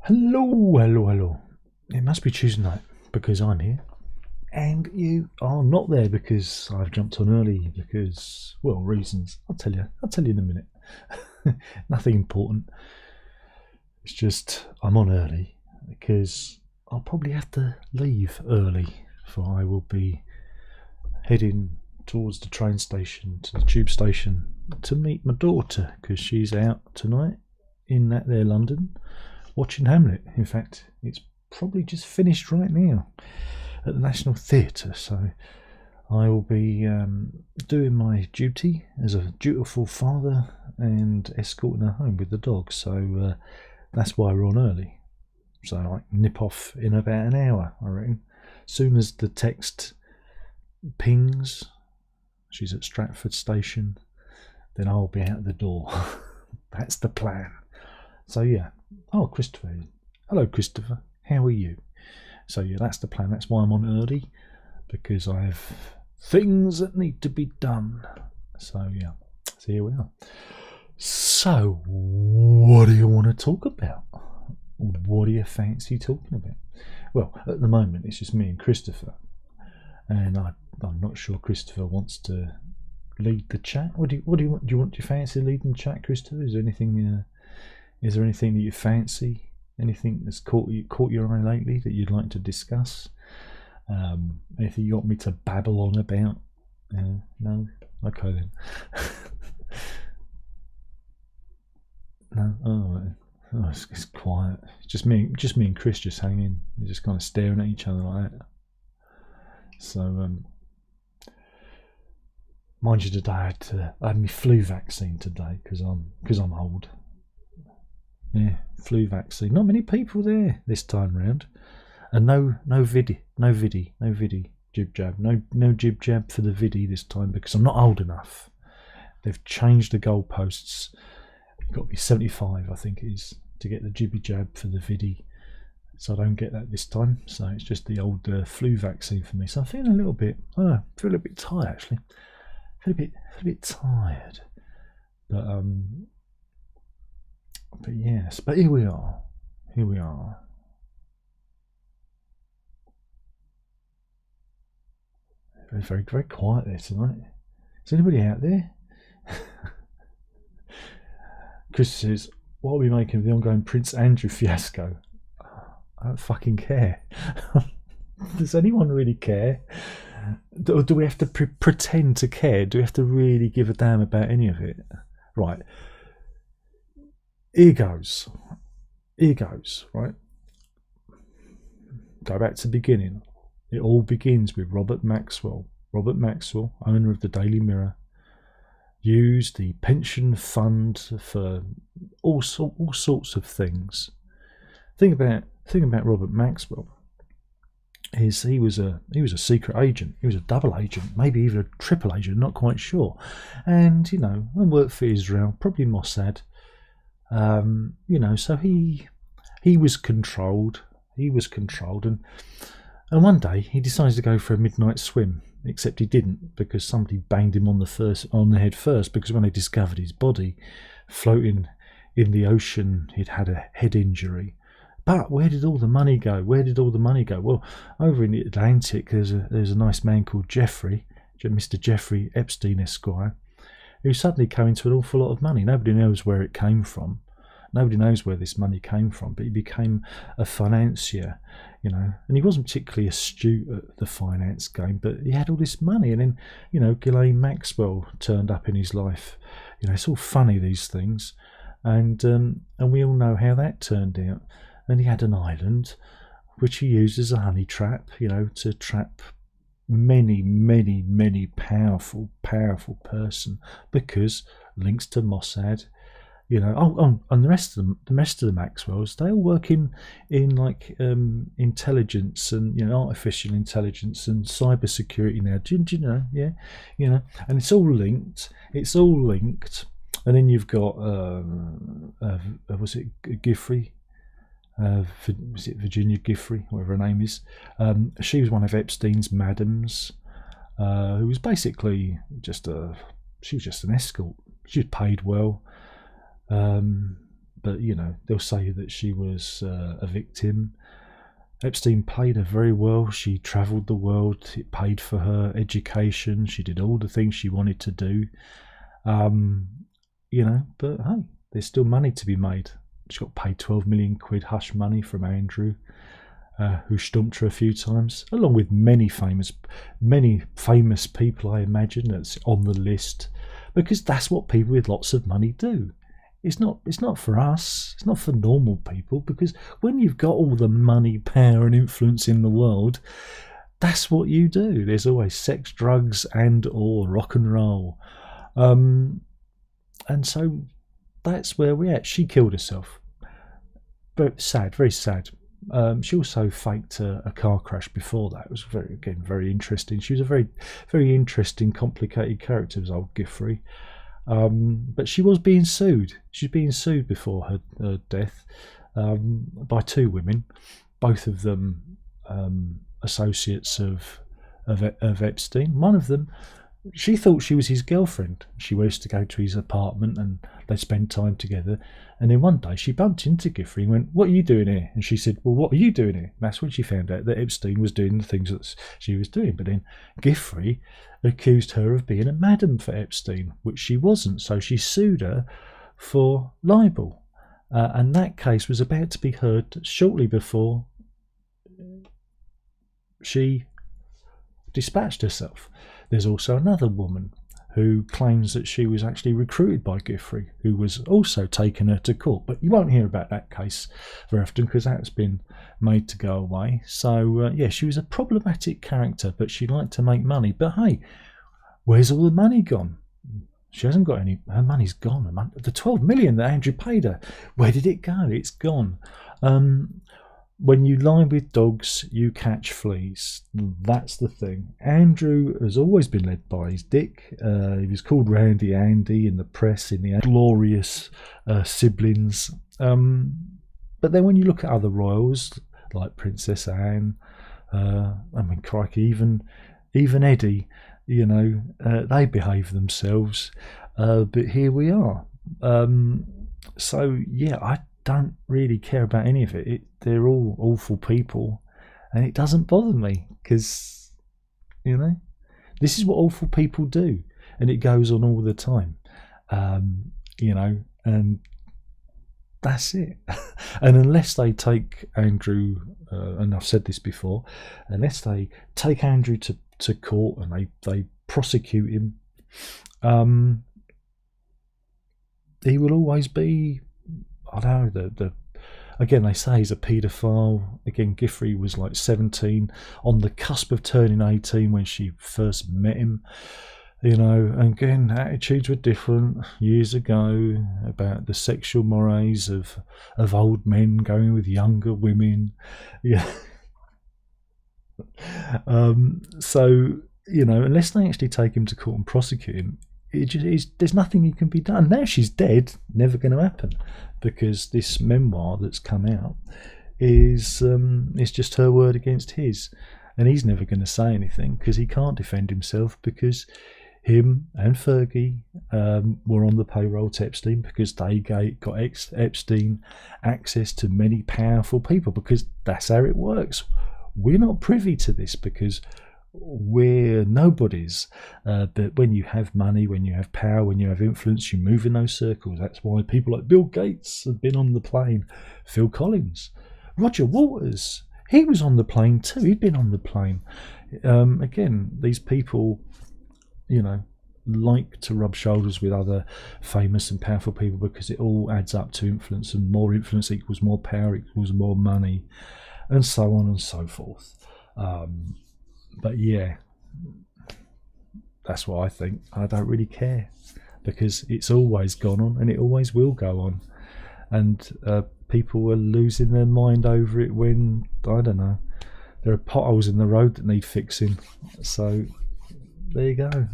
Hello, hello, hello. It must be Tuesday night because I'm here, and you are not there because I've jumped on early because, well, reasons. I'll tell you. I'll tell you in a minute. Nothing important. It's just I'm on early because I'll probably have to leave early, for I will be heading towards the train station, to the tube station, to meet my daughter because she's out tonight in that there London, watching Hamlet. In fact, it's probably just finished right now at the National Theatre, so I will be doing my duty as a dutiful father and escorting her home with the dog. So that's why we're on early. So I nip off in about an hour, I reckon. Soon as the text pings, she's at Stratford Station, then I'll be out the door. That's the plan. So yeah. Oh, Christopher. Hello, Christopher. How are you? So yeah, that's the plan. That's why I'm on early, because I have things that need to be done. So yeah. So here we are. So what do you want to talk about? What do you fancy talking about? Well, at the moment it's just me and Christopher, and I'm not sure Christopher wants to lead the chat. What do you want? Do you fancy leading the chat, Christopher? Is there anything? Is there anything that you fancy? Anything that's caught your eye lately that you'd like to discuss? Anything you want me to babble on about? No? Okay then. No? Oh, it's quiet. It's just me and Chris just hanging. We're just kind of staring at each other like that. So, mind you, today I had my flu vaccine today because I'm old. Yeah, flu vaccine. Not many people there this time round, and no viddy jib jab. No jib jab for the viddy this time because I'm not old enough. They've changed the goalposts. You've got to be 75, I think it is, to get the jibby jab for the viddy. So I don't get that this time. So it's just the old flu vaccine for me. So I'm feeling a little bit. I don't know. I feel a bit tired actually. I feel a bit tired, but yes, but here we are. Very, very, very quiet there tonight. Is anybody out there? Chris says, what are we making of the ongoing Prince Andrew fiasco? I don't fucking care. Does anyone really care? Or do we have to pretend to care? Do we have to really give a damn about any of it? Right. Here goes, right? Go back to the beginning. It all begins with Robert Maxwell. Robert Maxwell, owner of the Daily Mirror, used the pension fund for all sorts of things. Thing about Robert Maxwell is he was a secret agent. He was a double agent, maybe even a triple agent, not quite sure. And and worked for Israel, probably Mossad. So he was controlled. And one day he decided to go for a midnight swim, except he didn't, because somebody banged him on the head first, because when they discovered his body floating in the ocean, he'd had a head injury. But where did all the money go? Well, over in the Atlantic, there's a nice man called Mr. Jeffrey Epstein Esquire, who suddenly came into an awful lot of money. Nobody knows where it came from. Nobody knows where this money came from, but he became a financier, and he wasn't particularly astute at the finance game, but he had all this money. And then, Ghislaine Maxwell turned up in his life. It's all funny, these things, and we all know how that turned out. And he had an island which he used as a honey trap, to trap many powerful person, because links to Mossad, and the rest of the Maxwells, they all work in like intelligence and artificial intelligence and cyber security now. Do you know? Yeah, and it's all linked. And then you've got was it Giffrey? Was it Virginia Giffrey, whatever her name is? She was one of Epstein's madams, who was basically she was just an escort. She was paid well. but you know, they'll say that she was a victim. Epstein paid her very well. She travelled the world. It paid for her education. She did all the things she wanted to do. You know, but hey, there's still money to be made. She got paid 12 million quid hush money from Andrew, who stumped her a few times, along with many famous people, I imagine, that's on the list, because that's what people with lots of money do. It's not for us. It's not for normal people, because when you've got all the money, power, and influence in the world, that's what you do. There's always sex, drugs, and/or rock and roll, and so that's where we're at. She killed herself. But sad, very sad. She also faked a car crash before that. It was very interesting. She was a very interesting, complicated character, was old Giffrey. But she was being sued. She's being sued before her death by two women, both of them associates of Epstein. One of them, she thought she was his girlfriend. She used to go to his apartment and they'd spend time together. And then one day she bumped into Giffrey and went, "What are you doing here?" And she said, "Well, what are you doing here?" And that's when she found out that Epstein was doing the things that she was doing. But then Giffrey accused her of being a madam for Epstein, which she wasn't. So she sued her for libel. And that case was about to be heard shortly before she dispatched herself. There's also another woman who claims that she was actually recruited by Giffrey, who was also taking her to court. But you won't hear about that case very often because that's been made to go away. So, yeah, she was a problematic character, but she liked to make money. But hey, where's all the money gone? She hasn't got any. Her money's gone. The 12 million that Andrew paid her, where did it go? It's gone. When you lie with dogs, you catch fleas. That's the thing. Andrew has always been led by his dick. He was called Randy Andy in the press, in the glorious siblings. But then when you look at other royals, like Princess Anne, I mean, crikey, even Eddie, you know, they behave themselves. But here we are. So, yeah, I don't really care about any of it. They're all awful people, and it doesn't bother me because, you know, this is what awful people do, and it goes on all the time. You know, and that's it. And unless they take Andrew, and I've said this before, unless they take Andrew to court and they prosecute him, he will always be, I don't know, again, they say he's a paedophile. Again, Giffrey was like 17, on the cusp of turning 18 when she first met him. You know, and again, attitudes were different years ago about the sexual mores of old men going with younger women. Yeah. So, you know, unless they actually take him to court and prosecute him, there's nothing that can be done. Now she's dead, never going to happen, because this memoir that's come out is just her word against his, and he's never going to say anything because he can't defend himself, because him and Fergie were on the payroll to Epstein because they got Epstein access to many powerful people, because that's how it works. We're not privy to this because we're nobodies, but when you have money, when you have power, when you have influence, you move in those circles. That's why people like Bill Gates have been on the plane, Phil Collins, Roger Waters, he was on the plane too, he'd been on the plane. Again, these people, you know, like to rub shoulders with other famous and powerful people because it all adds up to influence, and more influence equals more power equals more money, and so on and so forth. But yeah, that's what I think. I don't really care because it's always gone on and it always will go on. And people are losing their mind over it when, I don't know, there are potholes in the road that need fixing. So there you go.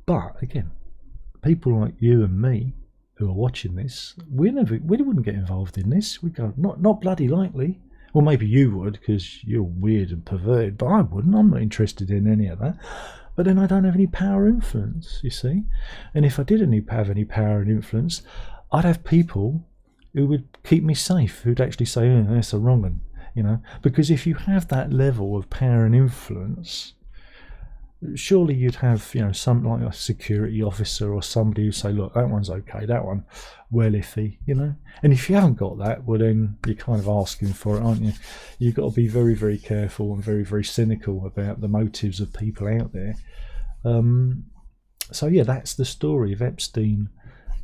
But again, people like you and me who are watching this, we wouldn't get involved in this. We go, not bloody likely. Well, maybe you would because you're weird and perverted, but I wouldn't. I'm not interested in any of that. But then I don't have any power or influence, you see. And if I did have any power and influence, I'd have people who would keep me safe, who'd actually say, oh, that's a wrong one, you know. Because if you have that level of power and influence, surely you'd have, you know, some like a security officer or somebody who say, look, that one's okay, that one, well iffy, you know. And if you haven't got that, well then you're kind of asking for it, aren't you? You've got to be very, very careful and very, very cynical about the motives of people out there. So yeah, that's the story of Epstein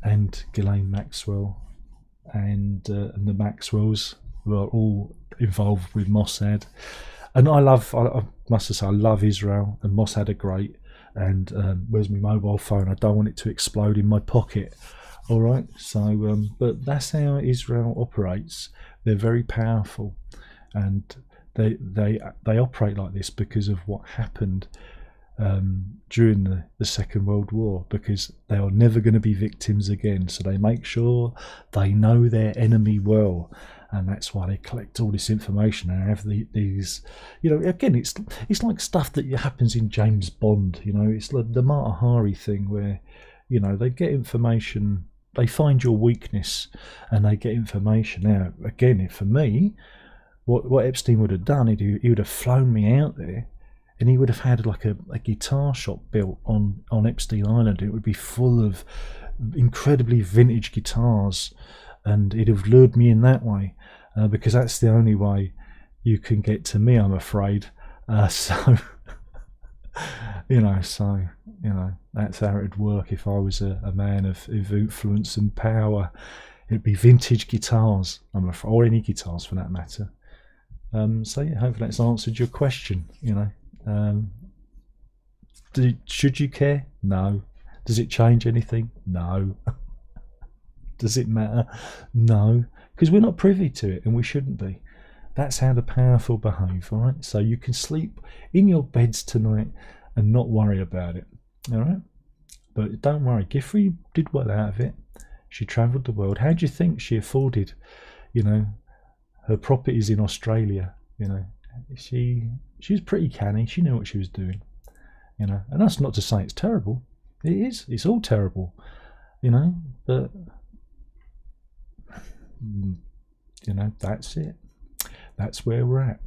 and Ghislaine Maxwell, and the Maxwells, who are all involved with Mossad. And I must say, I love Israel, and Mossad are great. And where's my mobile phone? I don't want it to explode in my pocket. All right. So, but that's how Israel operates. They're very powerful, and they operate like this because of what happened during the Second World War, because they are never going to be victims again. So they make sure they know their enemy well. And that's why they collect all this information and have these, you know, again, it's like stuff that happens in James Bond, you know. It's like the Mata Hari thing where, you know, they get information, they find your weakness and they get information. Now, again, for me, what Epstein would have done, he would have flown me out there, and he would have had like a guitar shop built on Epstein Island. It would be full of incredibly vintage guitars, and it'd have lured me in that way, because that's the only way you can get to me, I'm afraid. So you know, that's how it'd work if I was a man of influence and power. It'd be vintage guitars, I'm afraid, or any guitars for that matter. So yeah, hopefully that's answered your question. You know, should you care? No. Does it change anything? No. Does it matter? No, because we're not privy to it, and we shouldn't be. That's how the powerful behave, all right? So you can sleep in your beds tonight and not worry about it, all right? But don't worry, Giffrey did well out of it. She travelled the world. How do you think she afforded, you know, her properties in Australia? You know, she was pretty canny. She knew what she was doing, you know. And that's not to say it's terrible. It is. It's all terrible, you know, but you know, that's it. That's where we're at.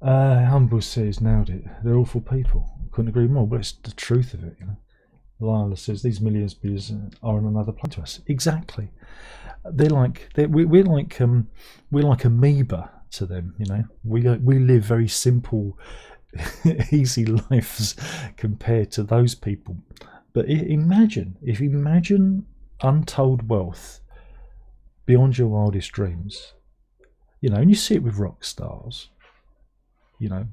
Humble says, nailed it. They're awful people. Couldn't agree more. But it's the truth of it, you know. Lila says these millions are on another planet to us. Exactly. We're like amoeba to them, you know. We live very simple, easy lives compared to those people. But imagine untold wealth beyond your wildest dreams, you know. And you see it with rock stars, you know.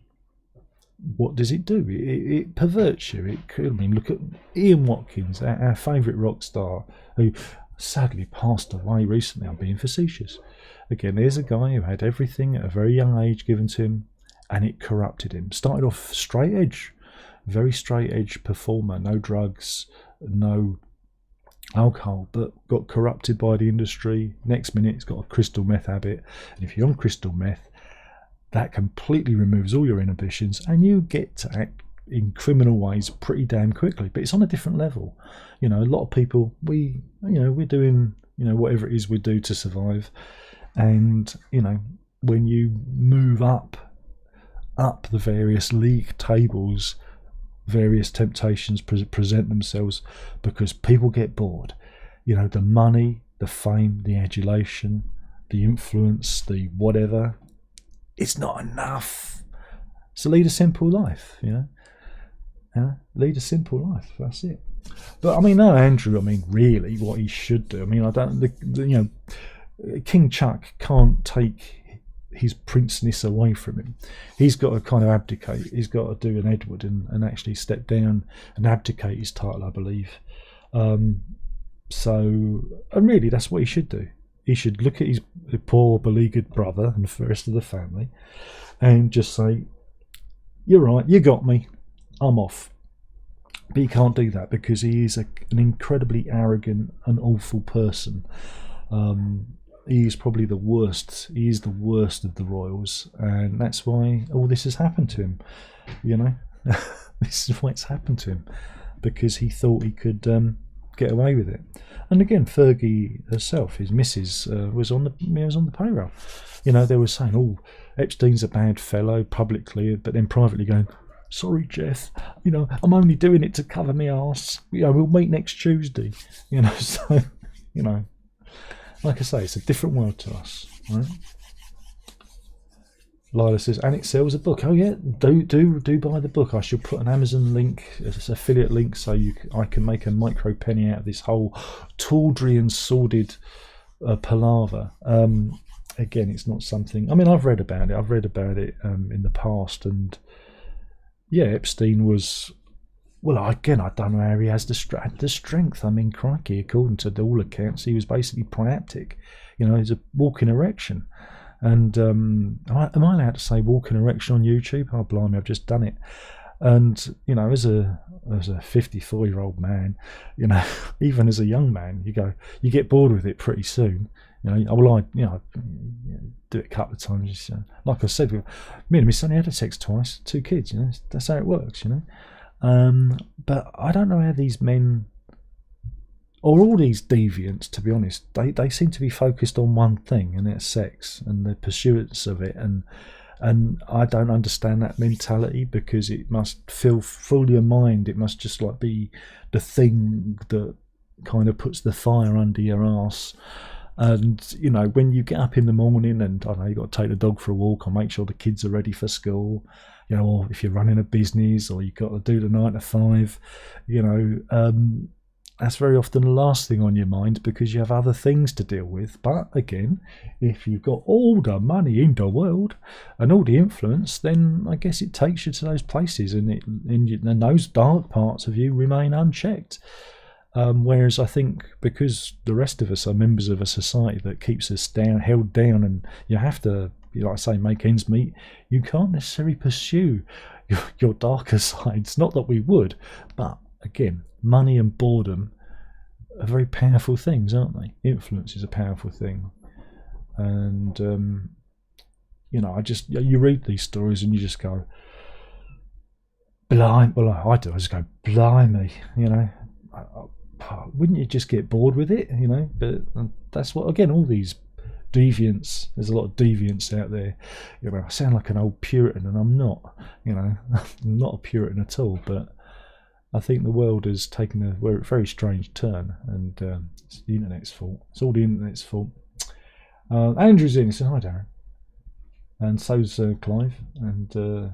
What does it do? It perverts you. I mean, look at Ian Watkins, our favourite rock star, who sadly passed away recently. I'm being facetious. Again, there's a guy who had everything at a very young age given to him, and it corrupted him. Started off straight edge, very straight edge performer, no drugs, no alcohol, but got corrupted by the industry. Next minute he's got a crystal meth habit, and if you're on crystal meth, that completely removes all your inhibitions and you get to act in criminal ways pretty damn quickly. But it's on a different level, you know. A lot of people, we're doing, you know, whatever it is we do to survive, and you know, when you move up the various league tables, various temptations present themselves because people get bored. You know, the money, the fame, the adulation, the influence, the whatever, it's not enough. So lead a simple life, you know. Lead a simple life, that's it. But I mean, no, Andrew, I mean, really what he should do, I mean, I don't, you know, King Chuck can't take his princeness away from him. He's got to kind of abdicate. He's got to do an Edward and actually step down and abdicate his title, I believe. And really, that's what he should do. He should look at his poor, beleaguered brother and the rest of the family and just say, you're right, you got me, I'm off. But he can't do that because he is an incredibly arrogant and awful person. He is probably the worst. He is the worst of the royals, and that's why all this has happened to him. You know, This is what's happened to him because he thought he could get away with it. And again, Fergie herself, his missus, was on the payroll. You know, they were saying, "Oh, Epstein's a bad fellow," publicly, but then privately going, "Sorry, Jeff. You know, I'm only doing it to cover my arse. You know, we'll meet next Tuesday." You know, so you know, like I say, it's a different world to us, right? Lila says, and it sells a book. Oh yeah, do buy the book. I shall put an Amazon link, an affiliate link, so I can make a micro penny out of this whole tawdry and sordid palaver. Again, it's not something. I mean, I've read about it in the past, and yeah, Epstein was. Well, again, I don't know how he has the strength. I mean, crikey, according to all accounts, he was basically priaptic. You know, he's a walking erection. And am I allowed to say walking erection on YouTube? Oh, blimey, I've just done it. And you know, as a 54-year-old man, you know, even as a young man, you get bored with it pretty soon. You know, I do it a couple of times. Like I said, me and my son had sex twice, 2 kids. You know, that's how it works. You know, but I don't know how these men. Or all these deviants, to be honest, they seem to be focused on one thing, and it's sex and the pursuance of it, and I don't understand that mentality, because it must fill your mind. It must just like be the thing that kind of puts the fire under your arse. And you know, when you get up in the morning, and I don't know, you got to take the dog for a walk, or make sure the kids are ready for school, you know, or if you're running a business, or you've got to do the 9 to 5, you know. That's very often the last thing on your mind, because you have other things to deal with. But again, if you've got all the money in the world and all the influence, then I guess it takes you to those places, and those dark parts of you remain unchecked. Whereas I think because the rest of us are members of a society that keeps us held down, and you have to, like I say, make ends meet, you can't necessarily pursue your darker sides. Not that we would, but again, money and boredom are very powerful things, aren't they? Influence is a powerful thing. And you know, you read these stories and you just go, blimey. Well, I do. I just go, blimey. You know, wouldn't you just get bored with it? You know, but that's what, again, all these deviants. There's a lot of deviants out there. You know, I sound like an old Puritan, and I'm not. You know, I'm not a Puritan at all, but I think the world has taken a very strange turn, and it's the internet's fault. It's all the internet's fault. Andrew's in. He says, "Hi, Darren," and so's Clive, and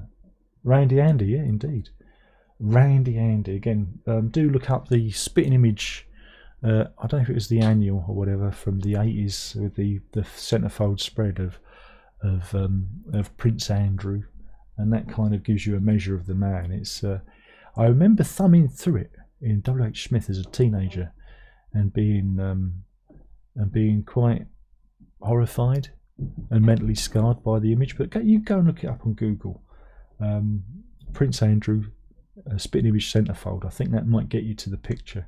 Randy Andy. Yeah, indeed, Randy Andy. Again, do look up the spitting image. I don't know if it was the annual or whatever from the 80s with the centerfold spread of Prince Andrew, and that kind of gives you a measure of the man. It's I remember thumbing through it in W.H. Smith as a teenager, and being quite horrified and mentally scarred by the image. But you go and look it up on Google. Prince Andrew, spitting image centerfold. I think that might get you to the picture,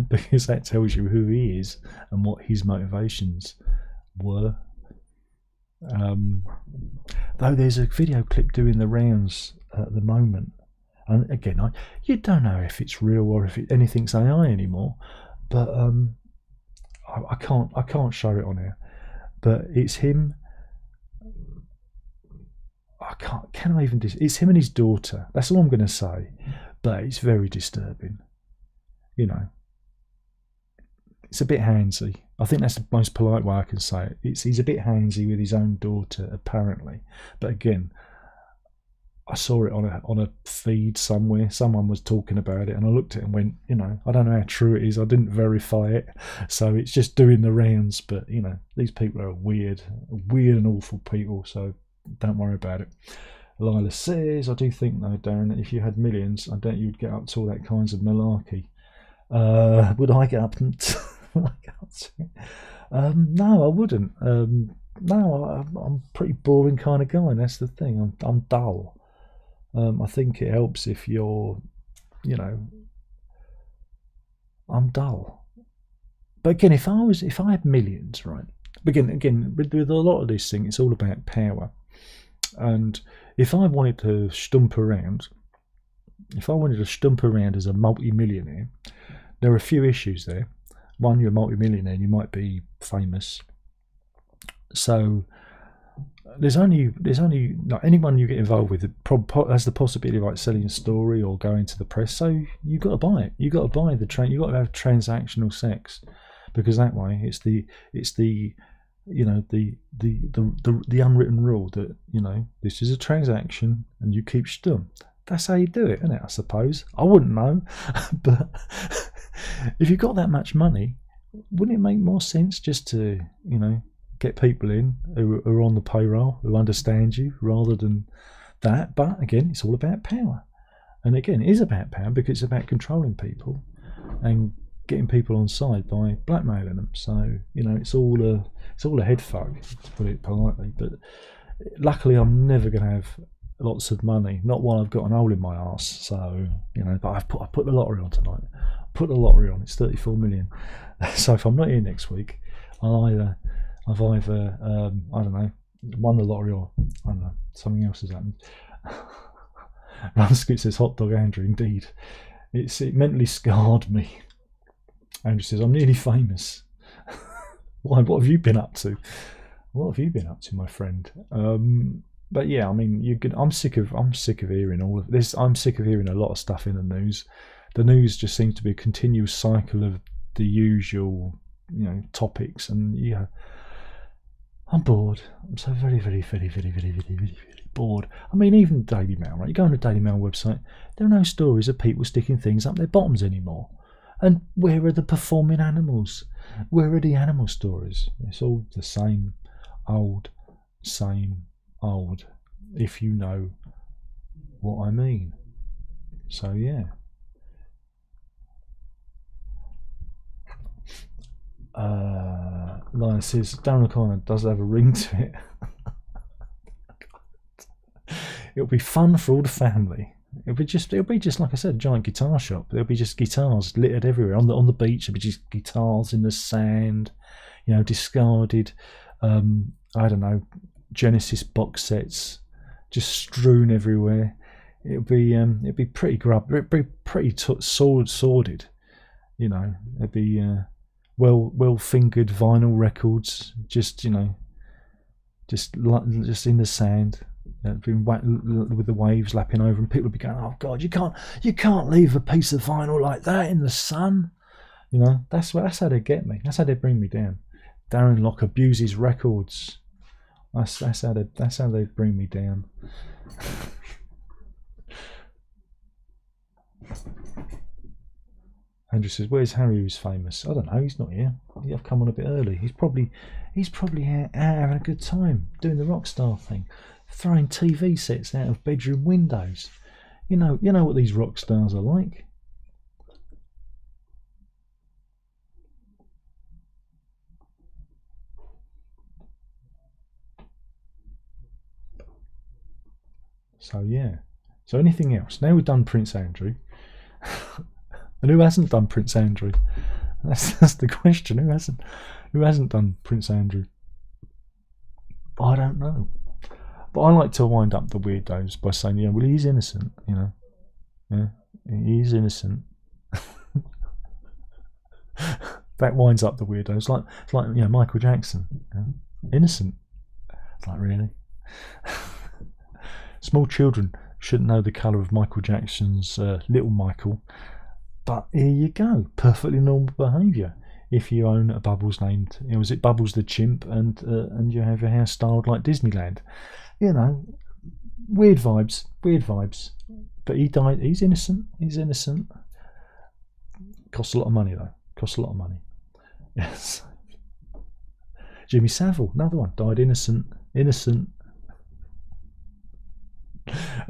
because that tells you who he is and what his motivations were. Though there's a video clip doing the rounds at the moment. And again, you don't know if it's real or if anything's AI anymore, but I can't show it on here. But it's him. Can I even? It's him and his daughter. That's all I'm going to say. But it's very disturbing. You know, it's a bit handsy. I think that's the most polite way I can say it. He's a bit handsy with his own daughter, apparently. But again, I saw it on a feed somewhere. Someone was talking about it, and I looked at it and went, you know, I don't know how true it is. I didn't verify it, so it's just doing the rounds. But you know, these people are weird and awful people. So don't worry about it. Lila says, I do think though, Darren, that if you had millions, I doubt you'd get up to all that kinds of malarkey. Would I get up and? No, I wouldn't. No, I'm a pretty boring kind of guy, and that's the thing. I'm dull. I think it helps if you're, you know, I'm dull. But again, if I had millions, right? Again, with a lot of this thing, it's all about power. And if I wanted to stump around, as a multi-millionaire, there are a few issues there. One, you're a multi-millionaire, you might be famous. So there's only like anyone you get involved with has the possibility of like selling a story or going to the press. So you've got to buy it. You've got to buy the train. You've got to have transactional sex, because that way it's the you know the unwritten rule that, you know, this is a transaction and you keep stum. That's how you do it, isn't it? I suppose. I wouldn't know, but if you've got that much money, wouldn't it make more sense just to, you know, get people in who are on the payroll, who understand you, rather than that? But again, it's all about power. And again, it is about power because it's about controlling people and getting people on side by blackmailing them. So, you know, it's all a head fuck, to put it politely. But luckily, I'm never going to have lots of money, not while I've got an hole in my arse. So, you know, but I put the lottery on tonight. Put the lottery on. It's 34 million. So if I'm not here next week, I've either I don't know, won the lottery, or I don't know, something else has happened. Runscoot says, "Hot dog Andrew, indeed, it mentally scarred me." Andrew says, "I'm nearly famous." Why? What have you been up to? What have you been up to, my friend? But yeah, I mean, I'm sick of hearing all of this. I'm sick of hearing a lot of stuff in the news. The news just seems to be a continuous cycle of the usual, you know, topics, and yeah, I'm bored. I'm so very bored. I mean, even Daily Mail, right? You go on the Daily Mail website, there are no stories of people sticking things up their bottoms anymore. And where are the performing animals? Where are the animal stories? It's all the same old, if you know what I mean. So yeah. Lionel says Darren O'Connor does have a ring to it. It'll be fun for all the family. It'll be just like I said, a giant guitar shop. There'll be just guitars littered everywhere. On the beach, there'll be just guitars in the sand, you know, discarded, I don't know, Genesis box sets just strewn everywhere. It'd be pretty it'd be pretty sordid, you know. It'd be well fingered vinyl records, just, you know, just in the sand, been with the waves lapping over, and people would be going, "Oh God, you can't leave a piece of vinyl like that in the sun." You know, that's how they get me. That's how they bring me down. Darren Locke abuses records. That's how they bring me down. Andrew says, "Where's Harry, who's famous?" I don't know. He's not here. I've come on a bit early. He's probably out having a good time doing the rock star thing, throwing TV sets out of bedroom windows. You know what these rock stars are like. So yeah. So anything else? Now we've done Prince Andrew. And who hasn't done Prince Andrew? That's the question. Who hasn't done Prince Andrew? I don't know. But I like to wind up the weirdos by saying, yeah, well, he's innocent, you know. Yeah, he's innocent. That winds up the weirdos. It's like you know, Michael Jackson, innocent. It's like, really. Small children shouldn't know the colour of Michael Jackson's Little Michael. But here you go, perfectly normal behaviour. If you own a Bubbles named, you know, was it Bubbles the chimp, and you have your hair styled like Disneyland, you know, weird vibes. But he died. He's innocent. Costs a lot of money though. Yes. Jimmy Savile, another one, died innocent, and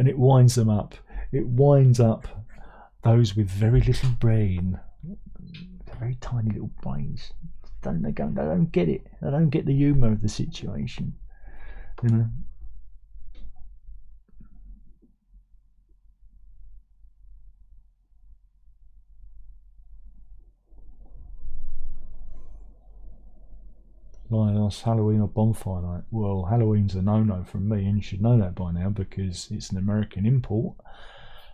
it winds them up. It winds up those with very little brain, very tiny little brains. They don't get it. They don't get the humour of the situation. You know. like us Halloween or bonfire night. Well, Halloween's a no-no from me, and you should know that by now because it's an American import.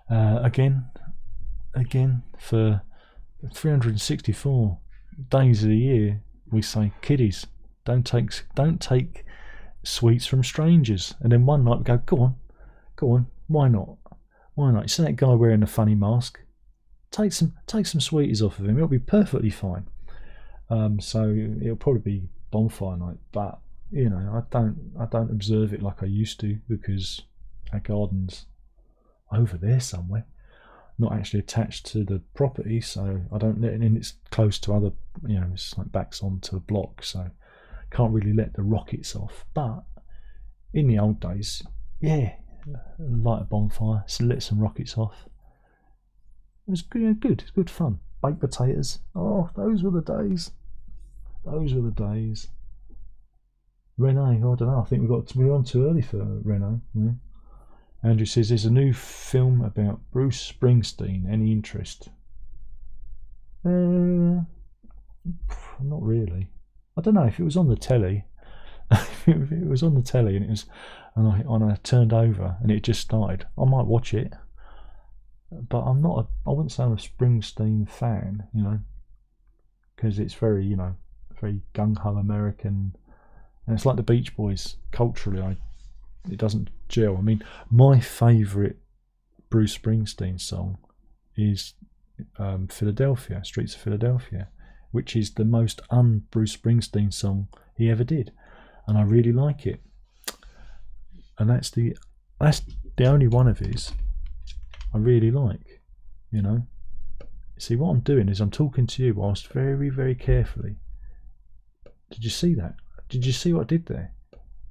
Again, for 364 days of the year, we say, kiddies, don't take sweets from strangers. And then one night we go, go on, why not? You see that guy wearing a funny mask? Take some sweeties off of him. It'll be perfectly fine. So it'll probably be bonfire night, but you know, I don't observe it like I used to because our garden's over there somewhere, not actually attached to the property, so I don't let it in. It's close to other, you know, it's like backs onto a block, so can't really let the rockets off. But in the old days, yeah, light a bonfire, so let some rockets off. It was good, it's good fun. Baked potatoes, oh, those were the days. Renee, I don't know, I think we're on too early for Renee. Yeah. Andrew says there's a new film about Bruce Springsteen. Any interest? Not really. I don't know if it was on the telly. If it was on the telly and I turned over and it just started, I might watch it. But I wouldn't say I'm a Springsteen fan, you know, because it's very, you know, very gung-ho American, and it's like the Beach Boys culturally. It doesn't gel. I mean, my favourite Bruce Springsteen song is Philadelphia, Streets of Philadelphia, which is the most un-Bruce Springsteen song he ever did, and I really like it. And that's the only one of his I really like, you know. See, what I'm doing is I'm talking to you whilst very, very carefully. Did you see that? Did you see what I did there?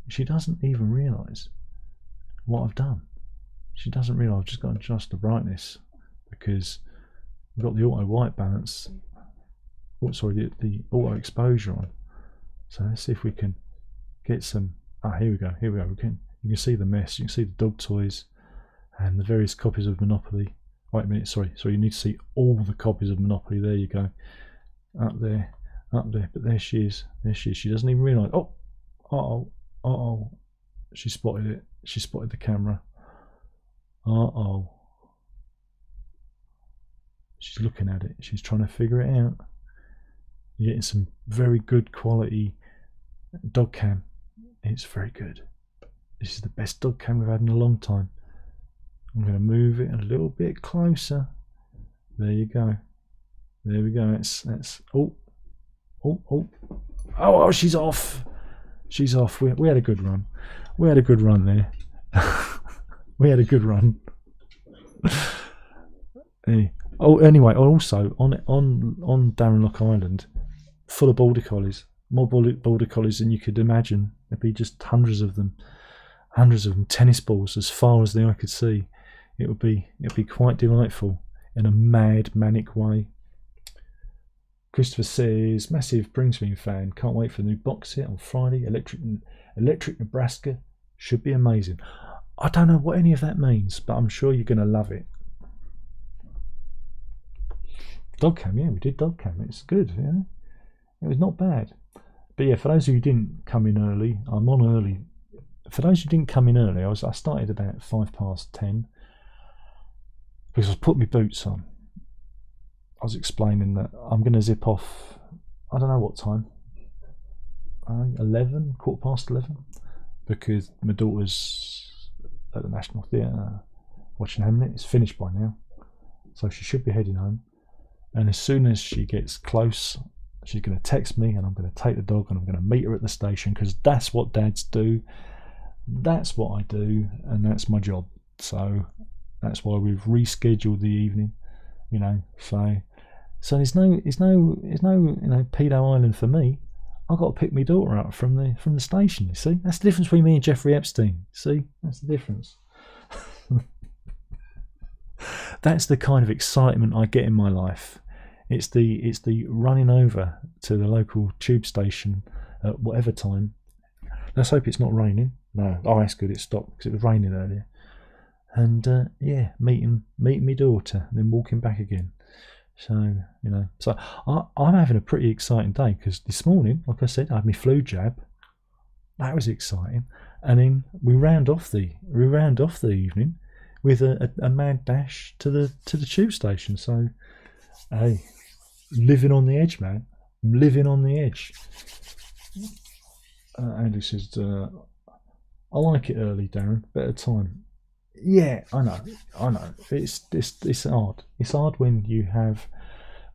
She doesn't even realise what I've done. She doesn't realise I've just got to adjust the brightness because we've got the auto white balance. Oh, sorry, the auto exposure on. So let's see if we can get some. Ah, here we go. You can see the mess. You can see the dog toys and the various copies of Monopoly. Wait a minute. Sorry. You need to see all the copies of Monopoly. There you go. Up there. But there she is. She doesn't even realise. Oh, she spotted it. She spotted the camera. She's looking at it. She's trying to figure it out. You're getting some very good quality dog cam. It's very good. This is the best dog cam we've had in a long time. I'm going to move it a little bit closer. There you go. There we go. That's oh, she's off. She's off. We had a good run. We had a good run there. We had a good run. Hey. Oh, anyway, also on Darrenlock Island, full of border collies, more border collies than you could imagine. There'd be just hundreds of them, tennis balls as far as the eye could see. It'd be quite delightful in a mad, manic way. Christopher says, massive Springsteen fan, can't wait for the new box set on Friday. Electric Nebraska should be amazing. I don't know what any of that means, but I'm sure you're going to love it. Dog cam, yeah, we did dog cam. It's good, yeah. It was not bad. But yeah, for those of you who didn't come in early, I'm on early. For those who didn't come in early, I started about 10:05 because I was putting my boots on. I was explaining that I'm going to zip off, I don't know what time, 11, 11:15, because my daughter's at the National Theatre watching Hamlet. It's finished by now, so she should be heading home. And as soon as she gets close, she's going to text me and I'm going to take the dog and I'm going to meet her at the station, because that's what dads do. That's what I do, and that's my job. So that's why we've rescheduled the evening, you know. So there's no pedo island for me. I've got to pick my daughter up from the station. You see, that's the difference between me and Jeffrey Epstein. See, that's the difference. That's the kind of excitement I get in my life. It's the running over to the local tube station at whatever time. Let's hope it's not raining. No, oh, that's good. It stopped because it was raining earlier. And yeah, meeting my daughter, and then walking back again. So, so I'm having a pretty exciting day because this morning, like I said, I had my flu jab. That was exciting. And then we round off the evening with a mad dash to the tube station. So, hey, living on the edge, man. I'm living on the edge. Andy says, I like it early, Darren. Better time. Yeah, I know. It's hard. It's hard when you have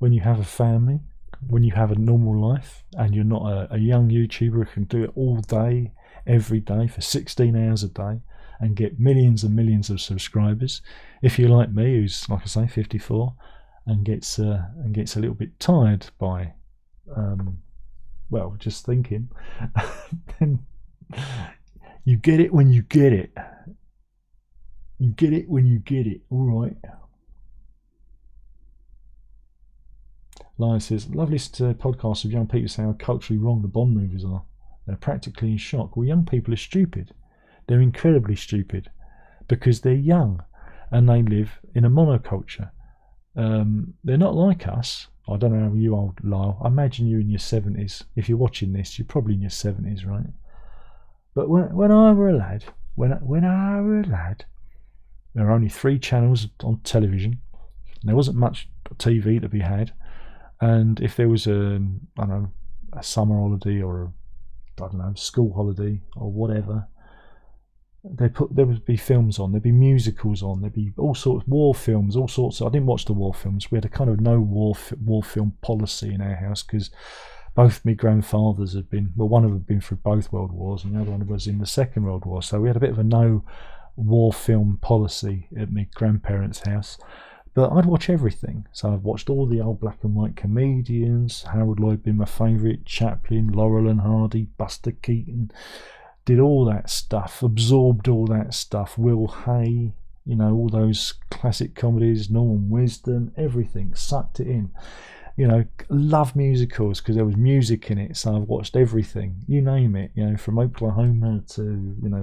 a family, when you have a normal life, and you're not a young YouTuber who can do it all day, every day for 16 hours a day, and get millions and millions of subscribers. If you're like me, who's like I say 54, and gets a little bit tired by, just thinking, then you get it when you get it. You get it when you get it. All right. Lyle says, lovely podcasts of young people saying how culturally wrong the Bond movies are. They're practically in shock. Well, young people are stupid. They're incredibly stupid because they're young and they live in a monoculture. They're not like us. I don't know how you are, Lyle. I imagine you're in your 70s. If you're watching this, you're probably in your 70s, right? But when I were a lad, there were only 3 channels on television. There wasn't much TV to be had. And if there was a summer holiday or school holiday or whatever, there would be films on, there'd be musicals on, there'd be all sorts of war films, all sorts of, I didn't watch the war films. We had a kind of no war film policy in our house because both my grandfathers had been, well, one of them had been through both world wars and the other one was in the Second World War, so we had a bit of a no war film policy at my grandparents' house. But I'd watch everything. So I've watched all the old black and white comedians. Harold Lloyd being my favourite, Chaplin, Laurel and Hardy, Buster Keaton. Did all that stuff, absorbed all that stuff. Will Hay, all those classic comedies, Norman Wisdom, everything, sucked it in. Love musicals because there was music in it. So I've watched everything, you name it, from Oklahoma to,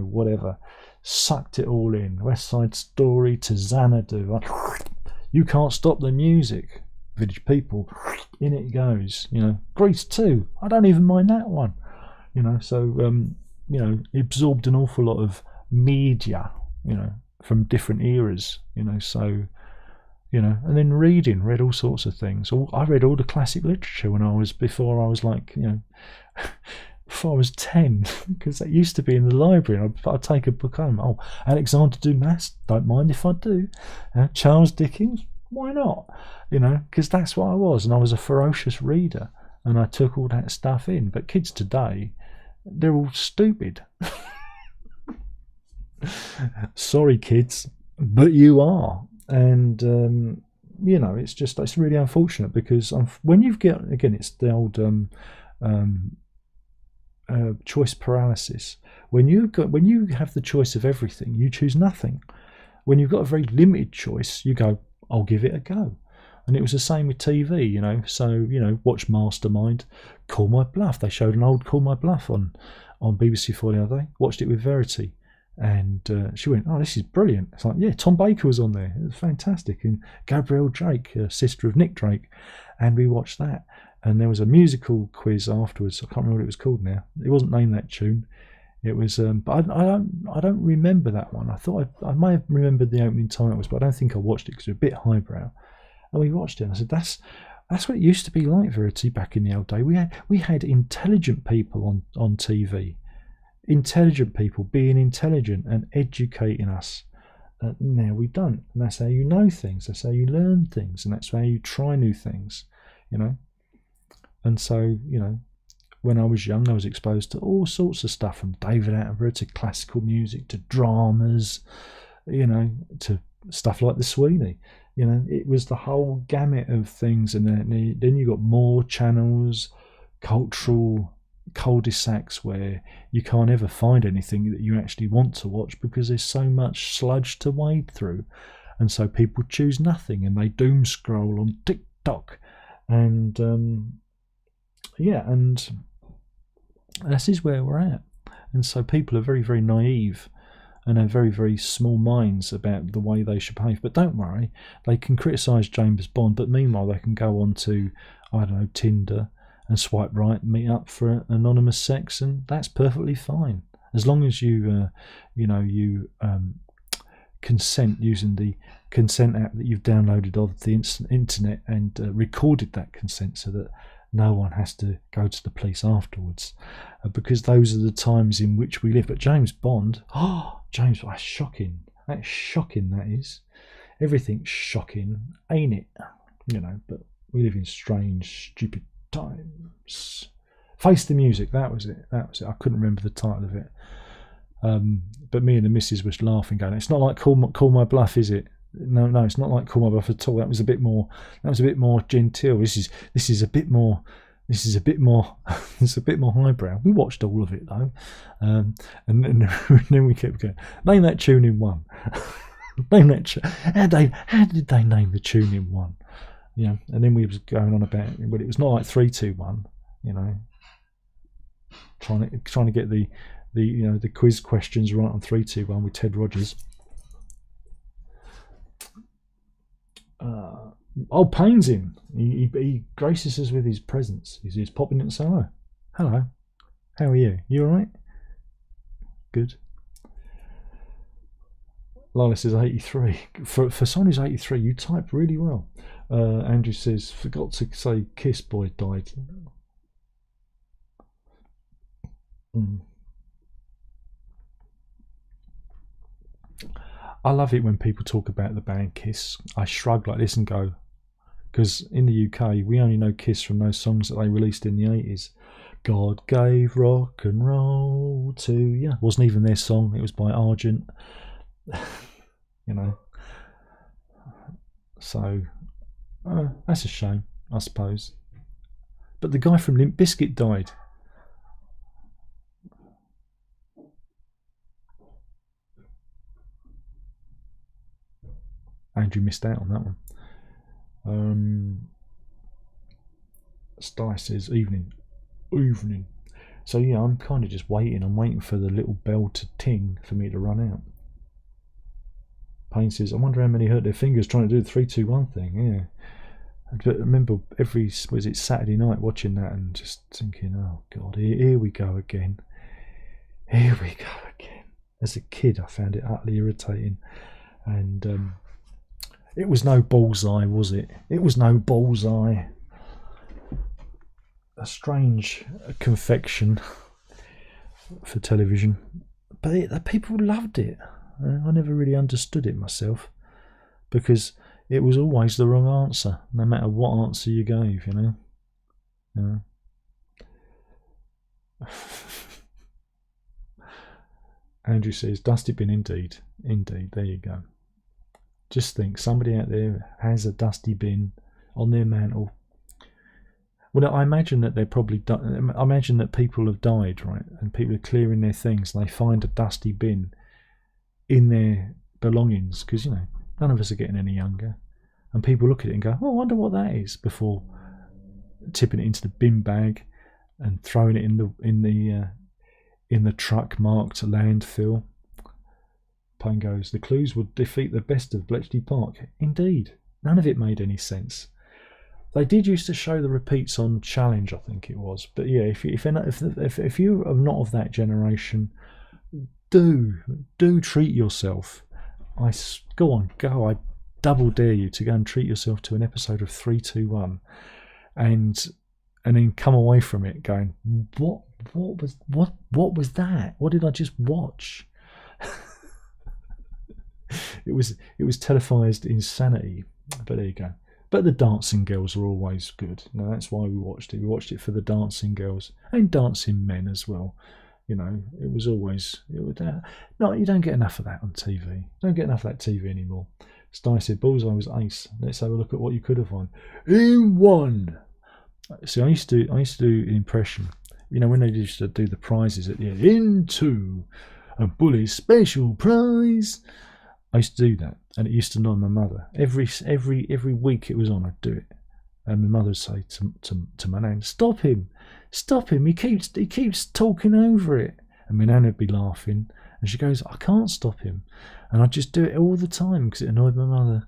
whatever. Sucked it all in. West Side Story to Xanadu. You Can't Stop the Music, Village People, in it goes. Grease 2, I don't even mind that one. So absorbed an awful lot of media, from different eras. So and then read all sorts of things. I read all the classic literature before I was 10, because that used to be in the library. I'd take a book home. Oh, Alexander Dumas, don't mind if I do. Charles Dickens, why not? Because that's what I was, and I was a ferocious reader, and I took all that stuff in. But kids today, they're all stupid. Sorry, kids, but you are. And it's really unfortunate because when you get, again, it's the old choice paralysis. When you have the choice of everything, you choose nothing. When you've got a very limited choice, you go, I'll give it a go. And it was the same with TV, so watch Mastermind, Call My Bluff. They showed an old Call My Bluff on BBC4 the other day. Watched it with Verity, and she went, oh, this is brilliant. It's like, yeah, Tom Baker was on there. It was fantastic. And Gabrielle Drake, sister of Nick Drake, and we watched that. And there was a musical quiz afterwards. I can't remember what it was called now. It wasn't named that tune. It was, but I don't remember that one. I thought I may have remembered the opening titles, but I don't think I watched it because it was a bit highbrow. And we watched it, and I said, that's what it used to be like, Verity, back in the old day. We had intelligent people on TV, intelligent people being intelligent and educating us. Now we don't, and that's how you know things. That's how you learn things, and that's how you try new things. And so when I was young, I was exposed to all sorts of stuff, from David Attenborough to classical music to dramas, to stuff like the Sweeney. It was the whole gamut of things, and then you got more channels, cultural cul-de-sacs where you can't ever find anything that you actually want to watch because there's so much sludge to wade through, and so people choose nothing and they doom scroll on TikTok, and and this is where we're at. And so people are very, very naive and have very, very small minds about the way they should behave. But don't worry, they can criticise James Bond, but meanwhile they can go on to, I don't know, Tinder and swipe right, meet up for anonymous sex, and that's perfectly fine. As long as you, consent using the consent app that you've downloaded off the internet and recorded that consent so that no one has to go to the police afterwards, because those are the times in which we live. But James Bond, James, that's shocking. That's shocking, that is. Everything's shocking, ain't it? But we live in strange, stupid times. Face the Music, that was it. I couldn't remember the title of it. But me and the missus was laughing, going, "It's not like Call My Bluff, is it?" No, it's not like Call My Bluff at all. That was a bit more genteel. This is a bit more it's a bit more highbrow. We watched all of it though, and then we kept going, "Name that tune in one." Name that how did they name the tune in one? And then we was going on about it, but it was not like 3, 2, 1. Trying to get the quiz questions right on 3, 2, 1 with Ted Rogers. Payne's in. He graces us with his presence. He's popping in and saying, hello, how are you? You all right? Good. Lila says 83. For someone who's 83, you type really well. Andrew says, forgot to say Kiss Boy died. I love it when people talk about the band Kiss. I shrug like this and go, because in the UK we only know Kiss from those songs that they released in the 80s. God gave rock and roll to you. It wasn't even their song, it was by Argent. So that's a shame, I suppose. But the guy from Limp Bizkit died. Andrew missed out on that one. Sty says evening. So yeah, I'm kind of just waiting. I'm waiting for the little bell to ting for me to run out. Payne says, I wonder how many hurt their fingers trying to do the 3, 2, 1 thing. Yeah. But I remember Saturday night watching that and just thinking, oh God, here we go again. Here we go again. As a kid, I found it utterly irritating. And it was no bullseye, was it? It was no bullseye. A strange confection for television. But the people loved it. I never really understood it myself, because it was always the wrong answer, no matter what answer you gave, Yeah. Andrew says, dusty bin indeed. Indeed, there you go. Just think, somebody out there has a dusty bin on their mantle. Well, I imagine that I imagine that people have died, right? And people are clearing their things and they find a dusty bin in their belongings, because, none of us are getting any younger. And people look at it and go, oh, I wonder what that is, before tipping it into the bin bag and throwing it in the truck marked landfill. Payne goes, the clues would defeat the best of Bletchley Park. Indeed, none of it made any sense. They did used to show the repeats on Challenge, I think it was. But yeah, if you are not of that generation, do treat yourself. Go. I double dare you to go and treat yourself to an episode of 3, 2, 1, and then come away from it going, what was that? What did I just watch? It was televised insanity. But there you go. But the dancing girls are always good. That's why we watched it. We watched it for the dancing girls and dancing men as well. It was always. No, you don't get enough of that on TV. Don't get enough of that TV anymore. Sty said, Bullseye was ace. Let's have a look at what you could have won. In one. See, I used to do an impression. When they used to do the prizes at the end. Into a Bully special prize. I used to do that, and it used to annoy my mother. Every week it was on, I'd do it, and my mother would say to my nan, "Stop him! He keeps talking over it." And my nan would be laughing, And she goes, I can't stop him. And I just do it all the time because it annoyed my mother.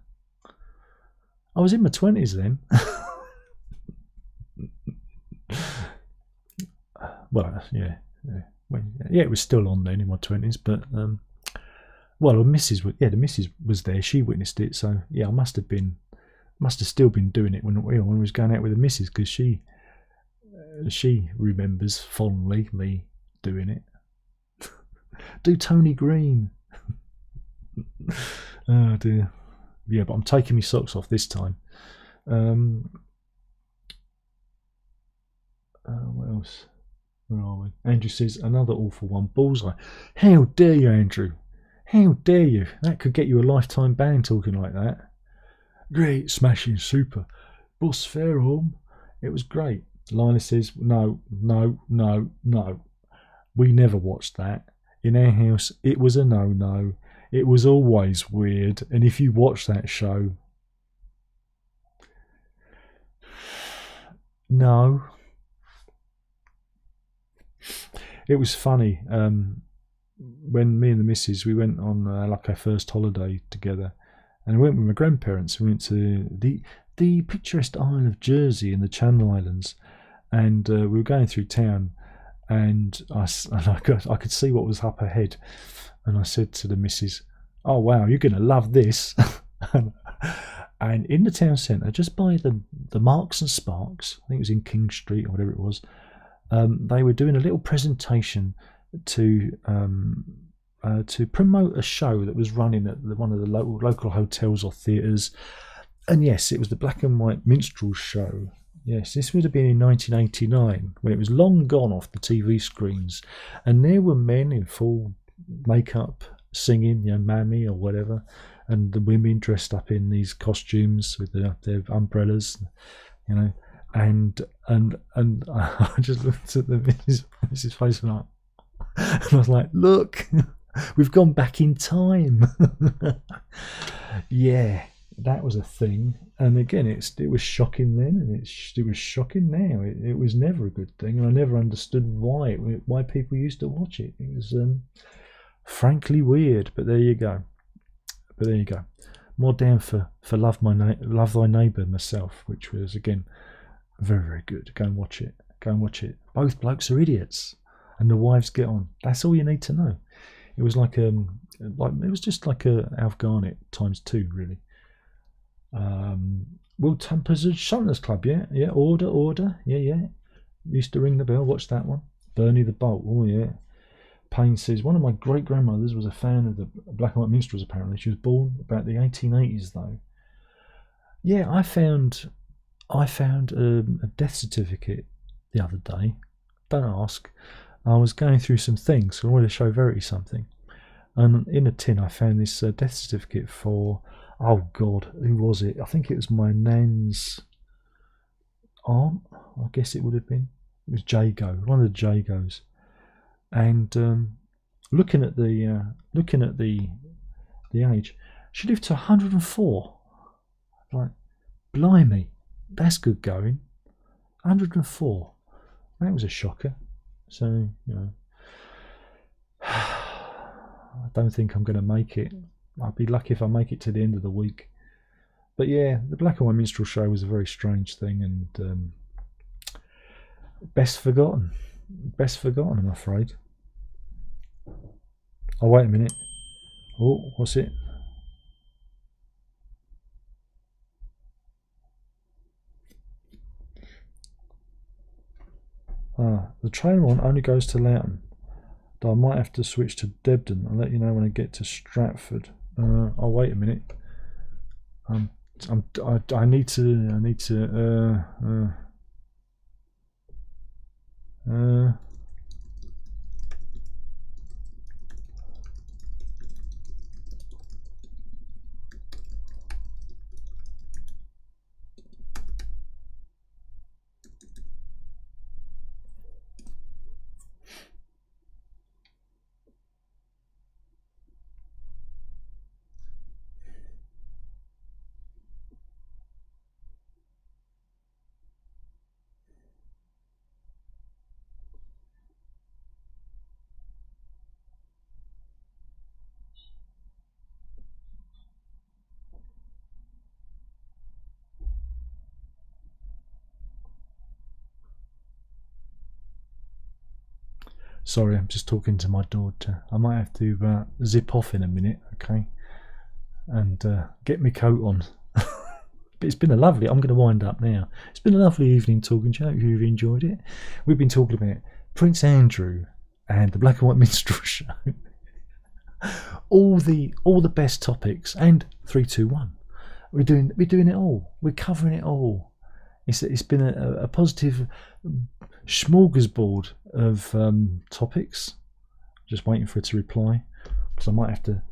I was in my 20s then. Well, yeah. Well, yeah, it was still on then in my 20s, but well, the missus was there. She witnessed it, so yeah, I must have still been doing it when we was going out with the missus, because she remembers fondly me doing it. Do Tony Green. Oh dear. Yeah, but I'm taking my socks off this time. What else? Where are we? Andrew says, another awful one. Bullseye. How dare you, Andrew? How dare you? That could get you a lifetime ban talking like that. Great, smashing, super. Boss Fairholm. It was great. Lila says, no. We never watched that. In our house, it was a no-no. It was always weird. And if you watch that show... No. It was funny. When me and the missus, we went on like our first holiday together, and I went with my grandparents. We went to the picturesque Isle of Jersey in the Channel Islands, and we were going through town, and I could see what was up ahead, and I said to the missus, "Oh wow, you're going to love this." And in the town centre, just by the Marks and Sparks, I think it was in King Street or whatever it was, they were doing a little presentation to promote a show that was running at one of the local hotels or theatres. And yes, it was the Black and White Minstrel Show. Yes, this would have been in 1989, when it was long gone off the TV screens, and there were men in full makeup singing, Mammy or whatever, and the women dressed up in these costumes with their umbrellas, and I just looked at the Mrs. face and I was like, look, we've gone back in time. Yeah, that was a thing. And again, it was shocking then, and it was shocking now. It was never a good thing, and I never understood why people used to watch it. It was frankly weird, but there you go. More down for Love Thy Neighbour myself, which was again very, very good. Go and watch it. Both blokes are idiots, and the wives get on. That's all you need to know. It was it was just like a Alf Garnett times 2, really. Will Tampers and Shutters Club, yeah. Order, yeah. Used to ring the bell. Watch that one. Bernie the Bolt, oh yeah. Payne says, one of my great grandmothers was a fan of the Black and White Minstrels. Apparently, she was born about the 1880s, though. Yeah, I found a death certificate the other day. Don't ask. I was going through some things, so I wanted to show Verity something. And in a tin, I found this death certificate for, oh God, who was it? I think it was my nan's aunt, I guess it would have been. It was Jago, one of the Jagos. And looking at the age, she lived to 104. Like, blimey, that's good going. 104. That was a shocker. So, I don't think I'm going to make it. I'd be lucky if I make it to the end of the week. But yeah, the Black and White Minstrel Show was a very strange thing, and best forgotten, I'm afraid. Oh, wait a minute. Oh, what's it? The train one only goes to Loughton. Though I might have to switch to Debden. I'll let you know when I get to Stratford. Oh, wait a minute. I need to. Sorry, I'm just talking to my daughter. I might have to zip off in a minute, okay? And get my coat on. But it's been a lovely, I'm going to wind up now. It's been a lovely evening talking to you. I hope you've enjoyed it. We've been talking about Prince Andrew and the Black and White Minstrel Show. all the best topics, and 321. We're doing it all. We're covering it all. It's been a positive smorgasbord of topics. Just waiting for it to reply, because I might have to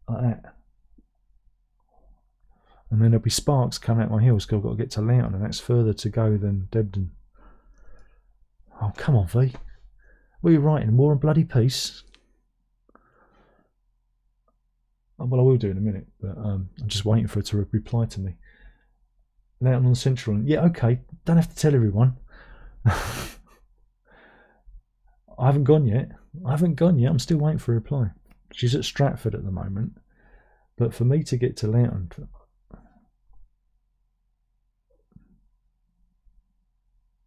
like that. And then there'll be sparks coming out my heels because I've got to get to Loughton, and that's further to go than Debden. Oh, come on, V. What are you writing? War and Bloody Peace? Oh, well, I will do in a minute, but I'm just waiting for it to reply to me. Loughton on Central. Yeah, okay. Don't have to tell everyone. I haven't gone yet. I'm still waiting for a reply. She's at Stratford at the moment. But for me to get to Loughton...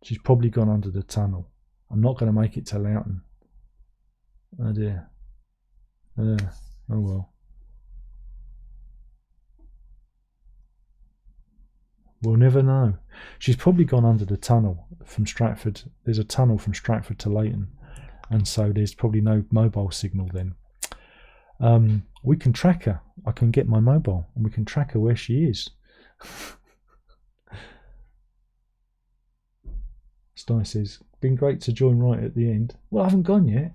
She's probably gone under the tunnel. I'm not going to make it to Loughton. Oh dear. Oh well. We'll never know. She's probably gone under the tunnel from Stratford. There's a tunnel from Stratford to Leighton, and so there's probably no mobile signal then. We can track her. I can get my mobile and we can track her where she is. Sty says, been great to join right at the end. Well, I haven't gone yet.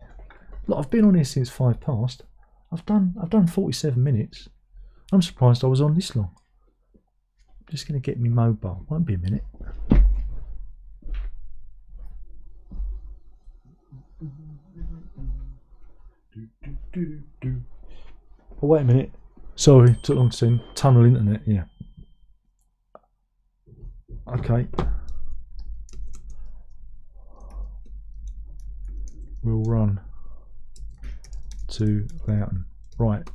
Look, I've been on here since 5 past. I've done 47 minutes. I'm surprised I was on this long. I'm just going to get me mobile. Won't be a minute. Oh, wait a minute. Sorry, took long to send. Tunnel internet, yeah. Okay. We'll run to Loughton. Right,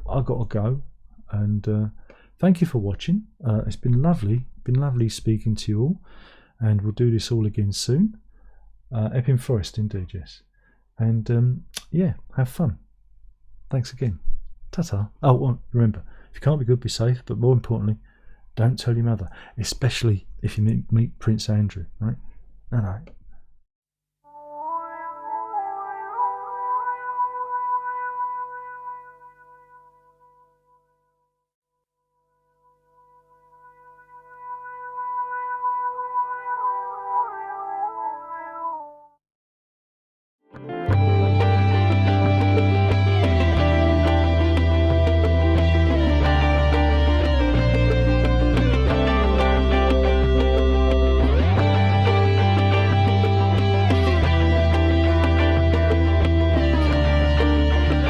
I've got to go, and thank you for watching. It's been lovely speaking to you all, and we'll do this all again soon. Epping Forest indeed, yes. And yeah, have fun. Thanks again. Ta-ta. Oh, well, remember, if you can't be good, be safe, but more importantly, don't tell your mother, especially if you meet Prince Andrew, right? No.